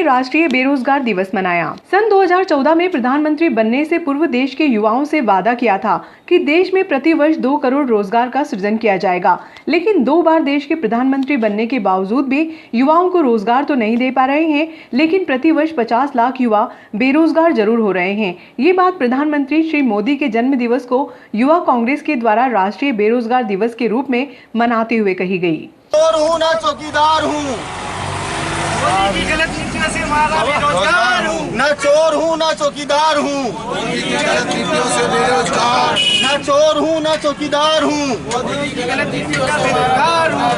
राष्ट्रीय बेरोजगार दिवस मनाया। सन 2014 में प्रधानमंत्री बनने से पूर्व देश के युवाओं से वादा किया था कि देश में प्रति वर्ष 2 करोड़ रोजगार का सृजन किया जाएगा, लेकिन 2 बार देश के प्रधानमंत्री बनने के बावजूद भी युवाओं को रोजगार तो नहीं दे पा रहे हैं, लेकिन प्रति वर्ष 50 लाख युवा बेरोजगार जरूर हो रहे हैं। ये बात प्रधानमंत्री श्री मोदी के जन्म दिवस को युवा कांग्रेस के द्वारा राष्ट्रीय बेरोजगार दिवस के रूप में मनाते हुए कही गई। चोर हूँ ना चौकीदार हूँ, मोदी की गलत नीतियों से मारा बेरोजगार हूँ। न चोर हूँ ना चौकीदार हूँ, मोदी की गलत नीतियों से बेरोजगार। न चोर हूँ ना चौकीदार हूँ, मोदी की गलत नीतियों का बेरोजगार हूँ।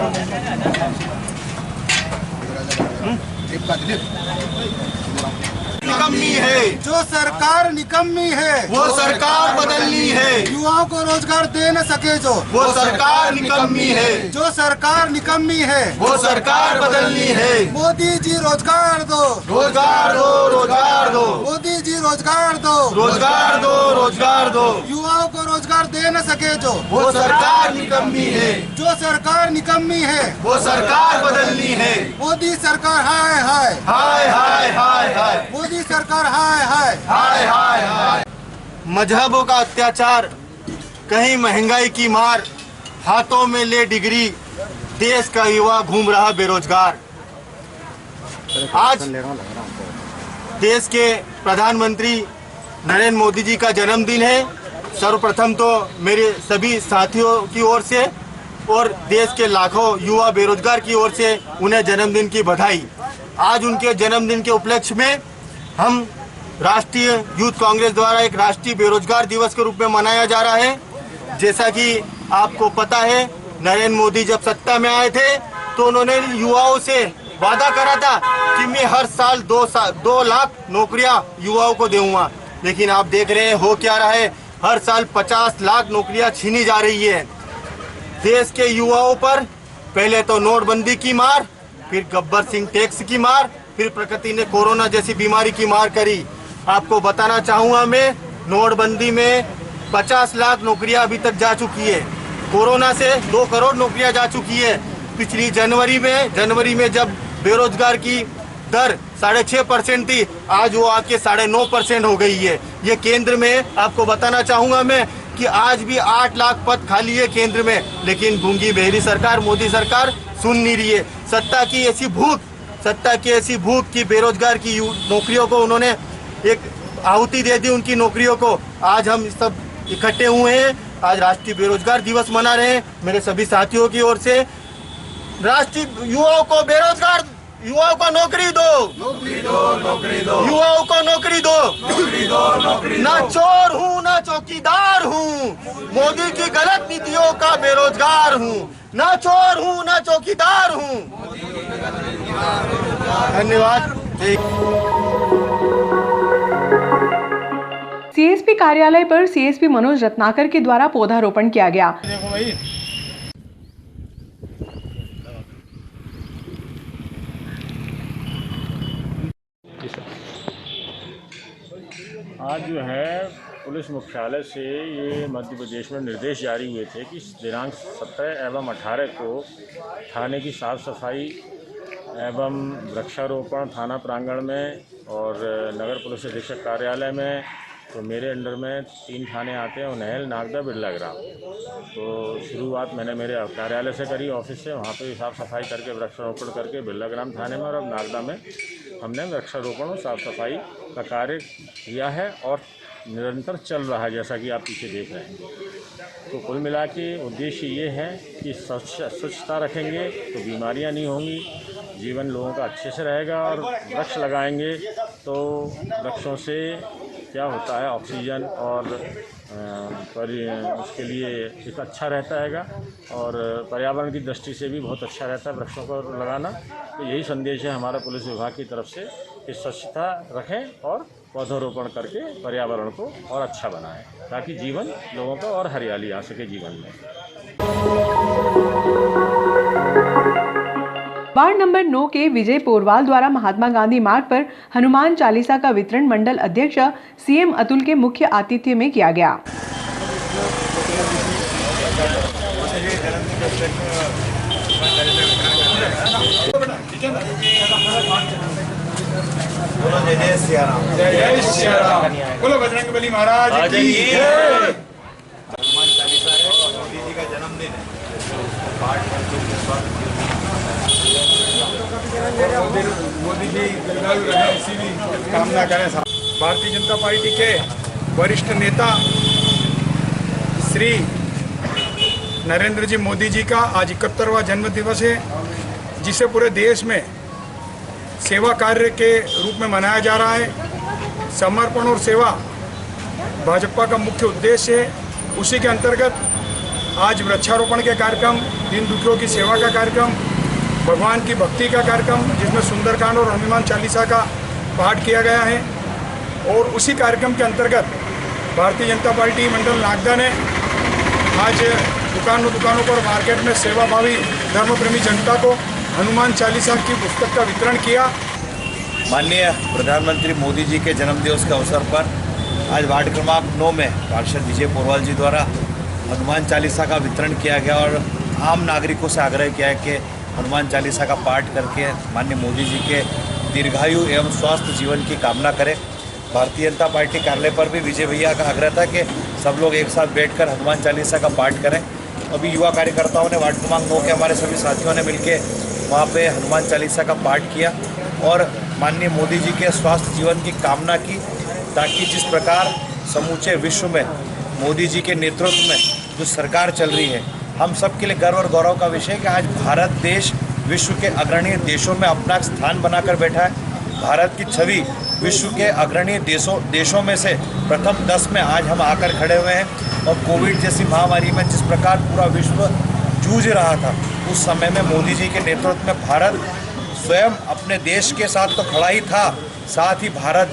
निकम्मी है जो सरकार निकम्मी है वो सरकार बदलनी है, युवाओं को रोजगार दे न सके जो वो सरकार निकम्मी है, जो सरकार निकम्मी है वो सरकार बदलनी है। मोदी जी रोजगार दो, रोजगार दो, रोजगार दो, मोदी जी रोजगार दो, रोजगार दो, रोजगार दो, युवाओं को रोजगार दे न सके जो वो सरकार निकम्मी है, जो सरकार निकम्मी है वो सरकार बदलनी है। मोदी सरकार हाय हाय हाय हाय हाय हाय मोदी सरकार हाय हाय हाय हाय हाय। मजहबों का अत्याचार, कहीं महंगाई की मार, हाथों में ले डिग्री, देश का युवा घूम रहा बेरोजगार। आज देश के प्रधानमंत्री नरेंद्र मोदी जी का जन्मदिन है। सर्वप्रथम तो मेरे सभी साथियों की ओर से और देश के लाखों युवा बेरोजगार की ओर से उन्हें जन्मदिन की बधाई। आज उनके जन्मदिन के उपलक्ष्य में हम राष्ट्रीय यूथ कांग्रेस द्वारा एक राष्ट्रीय बेरोजगार दिवस के रूप में मनाया जा रहा है। जैसा कि आपको पता है, नरेंद्र मोदी जब सत्ता में आए थे तो उन्होंने युवाओं से वादा करा था कि मैं हर साल 2 लाख नौकरियां युवाओं को दूंगा, लेकिन आप देख रहे हैं हो क्या रहा है। हर साल 50 लाख नौकरियां छीनी जा रही है। देश के युवाओं पर पहले तो नोटबंदी की मार, फिर गब्बर सिंह टैक्स की मार, फिर प्रकृति ने कोरोना जैसी बीमारी की मार करी। आपको बताना चाहूँगा मैं, नोटबंदी में 50 लाख नौकरियां अभी तक जा चुकी है। कोरोना से 2 करोड़ नौकरियां जा चुकी है। पिछली जनवरी में जब बेरोजगार की दर 6.5% थी, आज वो आके 9.5% हो गई है। ये केंद्र में आपको बताना चाहूँगा मैं कि आज भी 8 लाख पद खाली है केंद्र में, लेकिन गूंगी बहरी सरकार मोदी सरकार सुन नहीं रही है। सत्ता की ऐसी भूख की बेरोजगार की नौकरियों को उन्होंने एक आहुति दे दी, उनकी नौकरियों को। आज हम सब इकट्ठे हुए हैं, आज राष्ट्रीय बेरोजगार दिवस मना रहे हैं। मेरे सभी साथियों की ओर से राष्ट्रीय युवाओं को बेरोजगार, युवाओं को नौकरी दो, नौकरी दो, नौकरी दो, युवाओं को नौकरी दो, नौकरी दो, नौकरी ना चोर हूँ ना चौकीदार हूँ, मोदी की गलत नीतियों का बेरोजगार हूँ। ना चोर हूँ ना चौकीदार हूँ। धन्यवाद। सीएसपी कार्यालय पर सीएसपी मनोज रत्नाकर के द्वारा पौधारोपण किया गया। आज जो है पुलिस मुख्यालय से ये मध्य प्रदेश में निर्देश जारी हुए थे कि दिनांक 17 एवं 18 को थाने की साफ़ सफाई एवं वृक्षारोपण थाना प्रांगण में और नगर पुलिस अधीक्षक कार्यालय में, तो मेरे अंडर में 3 थाने आते हैं, उन्हेल, नागदा, बिरला ग्राम। तो शुरुआत मैंने मेरे कार्यालय से करी, ऑफिस से, वहाँ पे साफ़ सफाई करके वृक्षारोपण करके बिरला ग्राम थाने में और अब नागदा में हमने वृक्षारोपण और साफ़ सफाई का कार्य किया है और निरंतर चल रहा है, जैसा कि आप पीछे देख रहे हैं। तो कुल मिला के उद्देश्य ये है कि स्वच्छता रखेंगे तो बीमारियां नहीं होंगी, जीवन लोगों का अच्छे से रहेगा। और वृक्ष लगाएंगे तो वृक्षों से क्या होता है, ऑक्सीजन और उसके लिए एक अच्छा रहता है और पर्यावरण की दृष्टि से भी बहुत अच्छा रहता है वृक्षों को लगाना। तो यही संदेश है हमारा पुलिस विभाग की तरफ से कि स्वच्छता रखें और पौधारोपण करके पर्यावरण को और अच्छा बनाएं, ताकि जीवन लोगों का और हरियाली आ सके जीवन में। वार्ड नंबर 9 के विजय पोरवाल द्वारा महात्मा गांधी मार्ग पर हनुमान चालीसा का वितरण मंडल अध्यक्ष सीएम अतुल के मुख्य आतिथ्य में किया गया। बोलो जय जय सिया राम। जय श्री राम। बोलो बजरंगबली महाराज की जय। हनुमान चालीसा है और मोदी जी का जन्मदिन है, पाठ करके उनके स्वास्थ्य मोदी जी दीर्घायु रहे, इसी भी कामना करें। भारतीय जनता पार्टी के वरिष्ठ नेता श्री नरेंद्र जी मोदी जी का आज 71वां जन्म दिवस है, जिसे पूरे देश में सेवा कार्य के रूप में मनाया जा रहा है। समर्पण और सेवा भाजपा का मुख्य उद्देश्य है। उसी के अंतर्गत आज वृक्षारोपण के कार्यक्रम, दीन दुखियों की सेवा का कार्यक्रम, भगवान की भक्ति का कार्यक्रम, जिसमें सुंदरकांड और हनुमान चालीसा का पाठ किया गया है। और उसी कार्यक्रम के अंतर्गत भारतीय जनता पार्टी मंडल नागदा ने आज दुकानों पर मार्केट में सेवाभावी धर्मप्रेमी जनता को हनुमान चालीसा की पुस्तक का वितरण किया। माननीय प्रधानमंत्री मोदी जी के जन्मदिवस के अवसर पर आज वार्ड क्रमांक 9 में पार्षद विजय पोरवाल जी द्वारा हनुमान चालीसा का वितरण किया गया और आम नागरिकों से आग्रह किया है कि हनुमान चालीसा का पाठ करके माननीय मोदी जी के दीर्घायु एवं स्वस्थ जीवन की कामना करें। भारतीय जनता पार्टी कार्यालय पर भी विजय भैया का आग्रह था कि सब लोग एक साथ बैठकर हनुमान चालीसा का पाठ करें। अभी युवा कार्यकर्ताओं ने वार्ड क्रमांक 9 के हमारे सभी साथियों ने मिलकर वहाँ पे हनुमान चालीसा का पाठ किया और माननीय मोदी जी के स्वास्थ्य जीवन की कामना की, ताकि जिस प्रकार समूचे विश्व में मोदी जी के नेतृत्व में जो सरकार चल रही है, हम सब के लिए गर्व और गौरव का विषय है कि आज भारत देश विश्व के अग्रणी देशों में अपना स्थान बनाकर बैठा है। भारत की छवि विश्व के अग्रणी देशों में से प्रथम 10 में आज हम आकर खड़े हुए हैं। और कोविड जैसी महामारी में जिस प्रकार पूरा विश्व जूझ रहा था, उस समय में मोदी जी के नेतृत्व में भारत स्वयं अपने देश के साथ तो खड़ा ही था, साथ ही भारत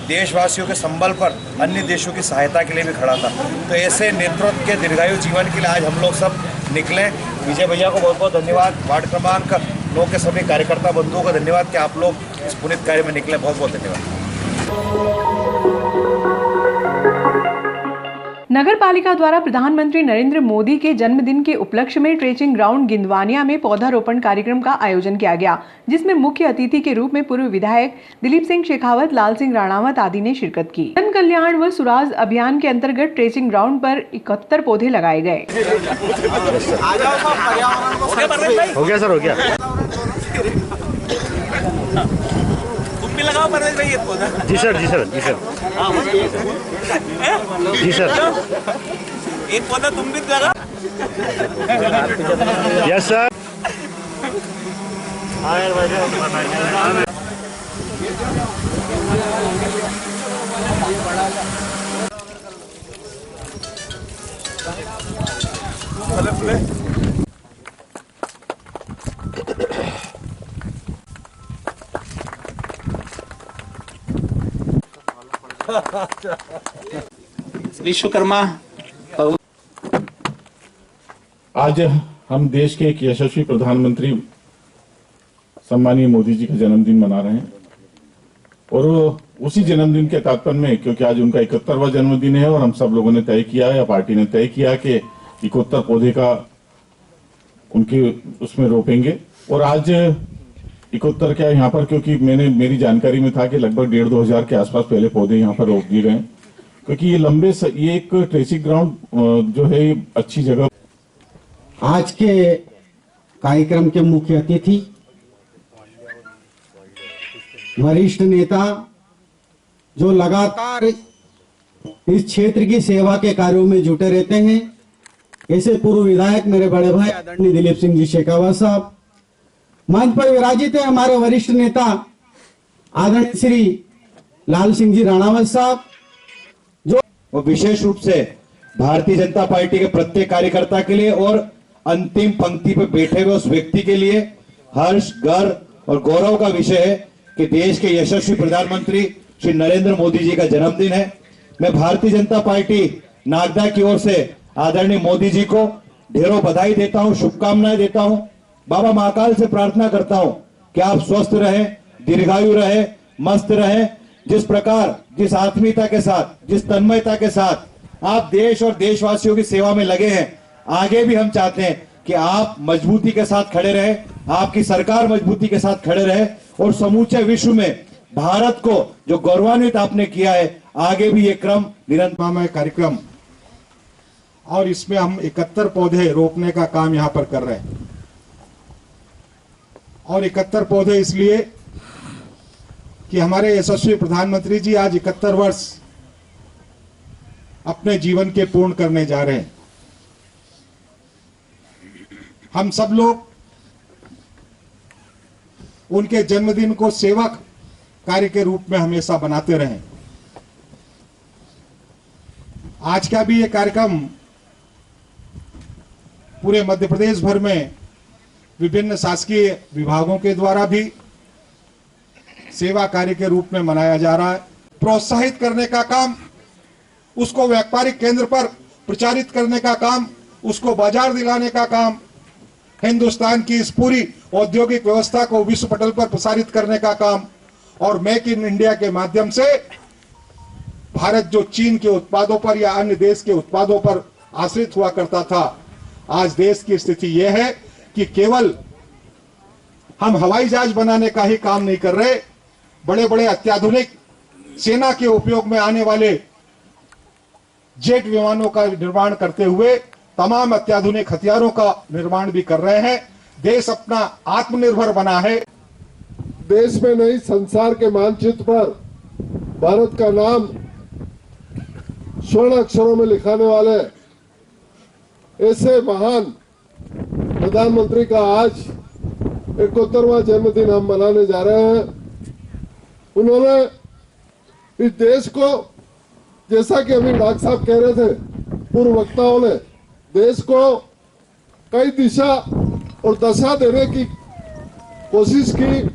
देशवासियों के संबल पर अन्य देशों की सहायता के लिए भी खड़ा था। तो ऐसे नेतृत्व के दीर्घायु जीवन के लिए आज हम लोग सब निकले। विजय भैया को बहुत बहुत धन्यवाद, वार्ड क्रमांक 9 के सभी कार्यकर्ता बंधुओं को धन्यवाद कि आप लोग इस पुनीत कार्य में निकले। बहुत बहुत धन्यवाद। नगर पालिका द्वारा प्रधानमंत्री नरेंद्र मोदी के जन्मदिन के उपलक्ष्य में ट्रेचिंग ग्राउंड गिंदवानिया में पौधारोपण कार्यक्रम का आयोजन किया गया, जिसमें मुख्य अतिथि के रूप में पूर्व विधायक दिलीप सिंह शेखावत, लाल सिंह राणावत आदि ने शिरकत की। जन कल्याण व सुराज अभियान के अंतर्गत ट्रेचिंग ग्राउंड पर 71 पौधे लगाए गए। हो गया सर, हो गया। लगाओ परवेज भाई ये पौधा। जी सर, जी सर, जी सर, जी सर। एक पौधा तुम भी लगा। Yes sir. विश्वकर्मा आज हम देश के एक यशस्वी प्रधानमंत्री सम्मानीय मोदी जी का जन्मदिन मना रहे हैं और उसी जन्मदिन के तात्पर्य में, क्योंकि आज उनका 71वां जन्मदिन है और हम सब लोगों ने तय किया या पार्टी ने तय किया कि 71 पौधे का उनके उसमें रोपेंगे। और आज 71 क्या यहाँ पर, क्योंकि मेरी जानकारी में था कि लगभग 1,500-2 हजार के आसपास पहले पौधे यहाँ पर रोप दिए गए, क्योंकि ये एक ट्रेसिंग ग्राउंड जो है अच्छी जगह। आज के कार्यक्रम के मुख्य अतिथि वरिष्ठ नेता जो लगातार इस क्षेत्र की सेवा के कार्यों में जुटे रहते हैं, ऐसे पूर्व विधायक मेरे बड़े भाई आदरणीय दिलीप सिंह जी शेखावत साहब। मंच पर विराजित है हमारे वरिष्ठ नेता आदरणीय श्री लाल सिंह जी राणावत साहब, जो वो विशेष रूप से भारतीय जनता पार्टी के प्रत्येक कार्यकर्ता के लिए और अंतिम पंक्ति पर बैठे हुए उस व्यक्ति के लिए हर्ष, गर्व और गौरव का विषय है कि देश के यशस्वी प्रधानमंत्री श्री नरेंद्र मोदी जी का जन्मदिन है। मैं भारतीय जनता पार्टी नागदा की ओर से आदरणीय मोदी जी को ढेरों बधाई देता हूं, शुभकामनाएं देता हूं। बाबा महाकाल से प्रार्थना करता हूं कि आप स्वस्थ रहें, दीर्घायु रहे, मस्त रहें। जिस प्रकार, जिस आत्मीयता के साथ, जिस तन्मयता के साथ आप देश और देशवासियों की सेवा में लगे हैं, आगे भी हम चाहते हैं कि आप मजबूती के साथ खड़े रहे, आपकी सरकार मजबूती के साथ खड़े रहे और समूचे विश्व में भारत को जो गौरवान्वित आपने किया है, आगे भी ये क्रम निरंतर में कार्यक्रम, और इसमें हम 71 पौधे रोपने का काम यहां पर कर रहे हैं। और 71 पौधे इसलिए कि हमारे यशस्वी प्रधानमंत्री जी आज 71 वर्ष अपने जीवन के पूर्ण करने जा रहे हैं। हम सब लोग उनके जन्मदिन को सेवा कार्य के रूप में हमेशा बनाते रहे। आज का भी ये कार्यक्रम पूरे मध्य प्रदेश भर में विभिन्न शासकीय विभागों के द्वारा भी सेवा कार्य के रूप में मनाया जा रहा है। प्रोत्साहित करने का काम, उसको व्यापारिक केंद्र पर प्रचारित करने का काम, उसको बाजार दिलाने का काम, हिंदुस्तान की इस पूरी औद्योगिक व्यवस्था को विश्व पटल पर प्रसारित करने का काम, और मेक इन इंडिया के माध्यम से भारत जो चीन के उत्पादों पर या अन्य देश के उत्पादों पर आश्रित हुआ करता था, आज देश की स्थिति यह है कि केवल हम हवाई जहाज बनाने का ही काम नहीं कर रहे, बड़े बड़े अत्याधुनिक सेना के उपयोग में आने वाले जेट विमानों का निर्माण करते हुए तमाम अत्याधुनिक हथियारों का निर्माण भी कर रहे हैं। देश अपना आत्मनिर्भर बना है। देश में नहीं, संसार के मानचित्र पर भारत का नाम स्वर्ण अक्षरों में लिखाने वाले ऐसे महान प्रधानमंत्री का आज 71वां जन्मदिन हम मनाने जा रहे हैं। उन्होंने इस देश को, जैसा कि अभी डॉक्टर साहब कह रहे थे, पूर्व वक्ताओं ने देश को कई दिशा और दशा देने की कोशिश की।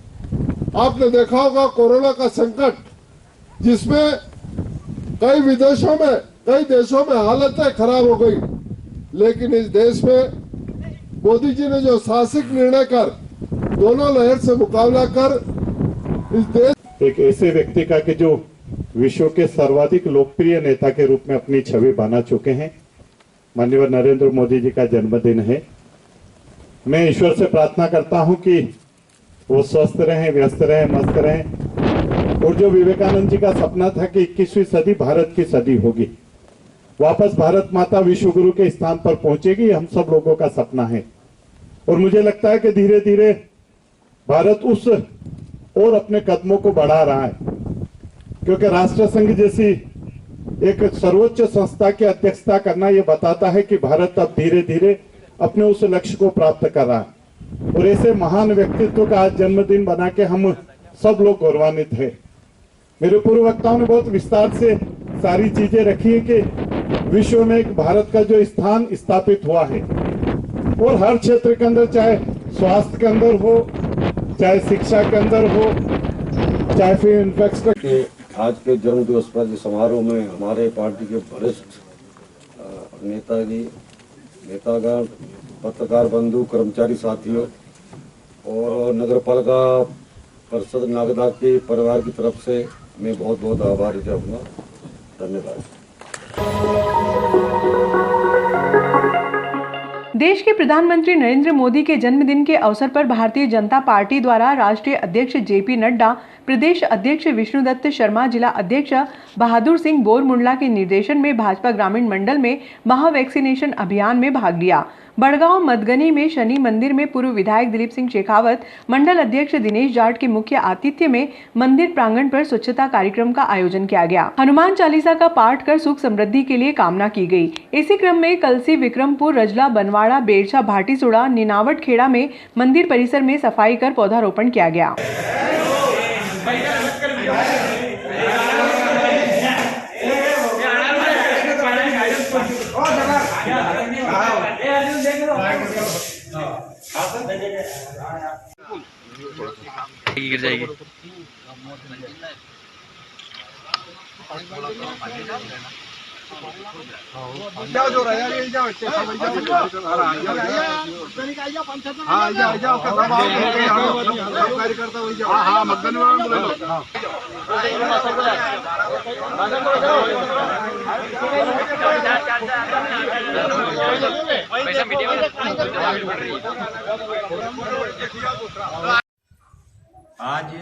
आपने देखा होगा कोरोना का संकट, जिसमें कई विदेशों में, कई देशों में हालतें खराब हो गई, लेकिन इस देश में मोदी जी ने जो साहसिक निर्णय कर दोनों लहर से मुकाबला कर इस देश, एक ऐसे व्यक्ति का कि जो विश्व के सर्वाधिक लोकप्रिय नेता के रूप में अपनी छवि बना चुके हैं, माननीय नरेंद्र मोदी जी का जन्मदिन है। मैं ईश्वर से प्रार्थना करता हूं कि वो स्वस्थ रहें, व्यस्त रहें, मस्त रहें, और जो विवेकानंद जी का सपना था कि 21वीं सदी भारत की सदी होगी, वापस भारत माता विश्व गुरु के स्थान पर पहुंचेगी, हम सब लोगों का सपना है। और मुझे लगता है कि धीरे धीरे भारत उस और अपने कदमों को बढ़ा रहा है, क्योंकि राष्ट्रसंघ जैसी एक सर्वोच्च संस्था की अध्यक्षता करना यह बताता है कि भारत अब धीरे धीरे अपने उस लक्ष्य को प्राप्त कर रहा है। और ऐसे महान व्यक्तित्व का आज जन्मदिन बना के हम सब लोग गौरवान्वित है। मेरे पूर्व वक्ताओं ने बहुत विस्तार से सारी चीजें रखी है कि विश्व में एक भारत का जो स्थान स्थापित हुआ है, और हर क्षेत्र के अंदर, चाहे स्वास्थ्य के अंदर हो, चाहे शिक्षा के अंदर हो, चाहे फिर इंफ्रास्ट्रक्चर। आज के जन्म दिवस पर समारोह में हमारे पार्टी के वरिष्ठ नेतागण, पत्रकार बंधु, कर्मचारी साथियों और नगरपालिका परिषद नागदा के परिवार की तरफ से मैं बहुत बहुत आभार चाहूँगा। धन्यवाद। देश के प्रधानमंत्री नरेंद्र मोदी के जन्मदिन के अवसर पर भारतीय जनता पार्टी द्वारा राष्ट्रीय अध्यक्ष जेपी नड्डा, प्रदेश अध्यक्ष विष्णुदत्त शर्मा, जिला अध्यक्ष बहादुर सिंह बोरमुंडला के निर्देशन में भाजपा ग्रामीण मंडल में महा वैक्सीनेशन अभियान में भाग लिया। बड़गांव मदगनी में शनि मंदिर में पूर्व विधायक दिलीप सिंह शेखावत, मंडल अध्यक्ष दिनेश जाट के मुख्य आतिथ्य में मंदिर प्रांगण पर स्वच्छता कार्यक्रम का आयोजन किया गया। हनुमान चालीसा का पाठ कर सुख समृद्धि के लिए कामना की गई। इसी क्रम में कलसी, विक्रमपुर, रजला, बनवाड़ा, बेरछा, भाटीसुड़ा, निनावट खेड़ा में मंदिर परिसर में सफाई कर पौधारोपण किया गया। गिर जाएगी। जाओ जो रहा है, जाओ कार्यकर्ता वही जाओ। हाँ, मतदान आज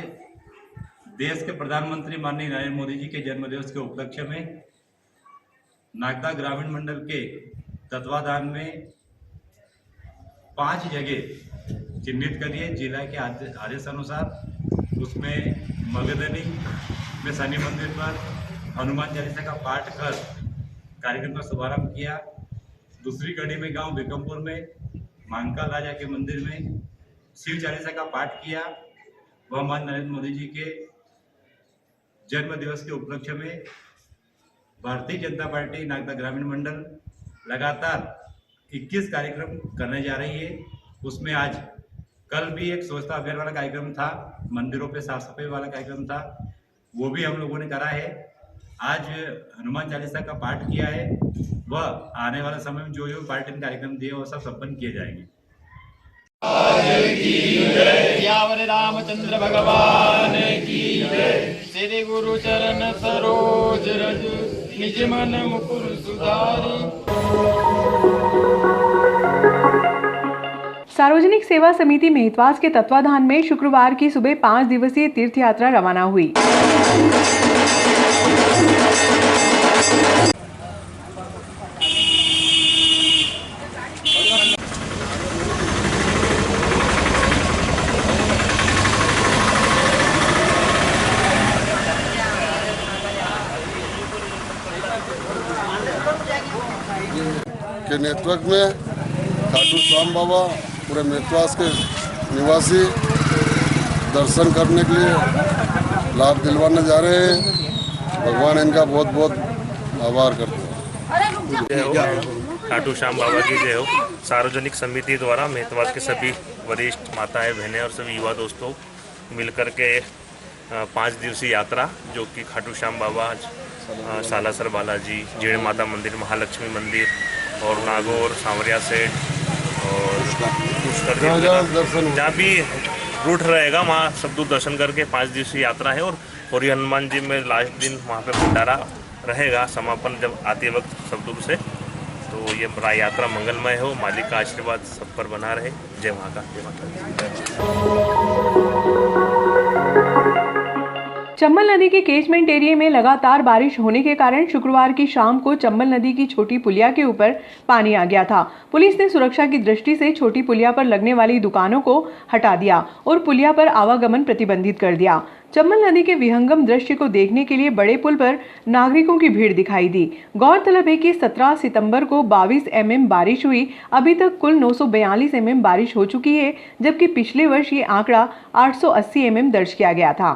देश के प्रधानमंत्री माननीय नरेंद्र मोदी जी के जन्मदिवस के उपलक्ष्य में नागदा ग्रामीण मंडल के तत्वाधान में 5 जगह चिन्हित करिए जिला के आदेश अनुसार। उसमें मगधनी में शनि मंदिर पर हनुमान चालीसा का पाठ कर कार्यक्रम का शुभारंभ किया। दूसरी कड़ी में गांव बिकमपुर में मांगका राजा के मंदिर में शिव चालीसा का पाठ किया। वह माननीय नरेंद्र मोदी जी के जन्म दिवस के उपलक्ष्य में भारतीय जनता पार्टी नागदा ग्रामीण मंडल लगातार 21 कार्यक्रम करने जा रही है। उसमें आज कल भी एक स्वच्छता अभियान वाला कार्यक्रम था, मंदिरों पे साफ सफाई वाला कार्यक्रम था, वो भी हम लोगों ने करा है। आज हनुमान चालीसा का पाठ किया है। वह आने वाले समय में जो जो पार्टी ने कार्यक्रम दिए वो सब संपन्न किए जाएंगे। सियावर रामचंद्र भगवान की जय। श्री गुरु चरण सरोज रज निज मन मुकुर सुधारी। सार्वजनिक सेवा समिति मेहतवाज के तत्वाधान में शुक्रवार की सुबह 5 दिवसीय तीर्थ यात्रा रवाना हुई। के नेतृत्व में खाटू श्याम बाबा पूरे मेहतवाज के निवासी दर्शन करने के लिए लाभ दिलवाने जा रहे हैं। भगवान इनका बहुत बहुत आभार करते हैं। खाटू श्याम बाबा की जय हो। सार्वजनिक समिति द्वारा मेहतवाज के सभी वरिष्ठ माताएं बहनें और सभी युवा दोस्तों मिलकर के 5 दिवसीय यात्रा जो कि खाटू श्याम बाबा, सालासर बालाजी, जेड़ माता मंदिर, महालक्ष्मी मंदिर और नागौर, सांवरिया सेठ और पुष्कर जहाँ भी रूट रहेगा वहाँ सब दूर दर्शन करके 5 दिवसीय यात्रा है। और होरी हनुमान जी में लास्ट दिन वहाँ पे भंडारा रहेगा समापन जब आते वक्त सब दूर से। तो ये यात्रा मंगलमय हो, मालिक का आशीर्वाद सब पर बना रहे। जय माता, जय माता। चंबल नदी के कैचमेंट एरिया में लगातार बारिश होने के कारण शुक्रवार की शाम को चंबल नदी की छोटी पुलिया के ऊपर पानी आ गया था। पुलिस ने सुरक्षा की दृष्टि से छोटी पुलिया पर लगने वाली दुकानों को हटा दिया और पुलिया पर आवागमन प्रतिबंधित कर दिया। चंबल नदी के विहंगम दृश्य को देखने के लिए बड़े पुल पर नागरिकों की भीड़ दिखाई दी। गौरतलब है कि 17 सितंबर को 22 mm बारिश हुई। अभी तक कुल 942 mm बारिश हो चुकी है, जबकि पिछले वर्ष ये आंकड़ा 880 mm दर्ज किया गया था।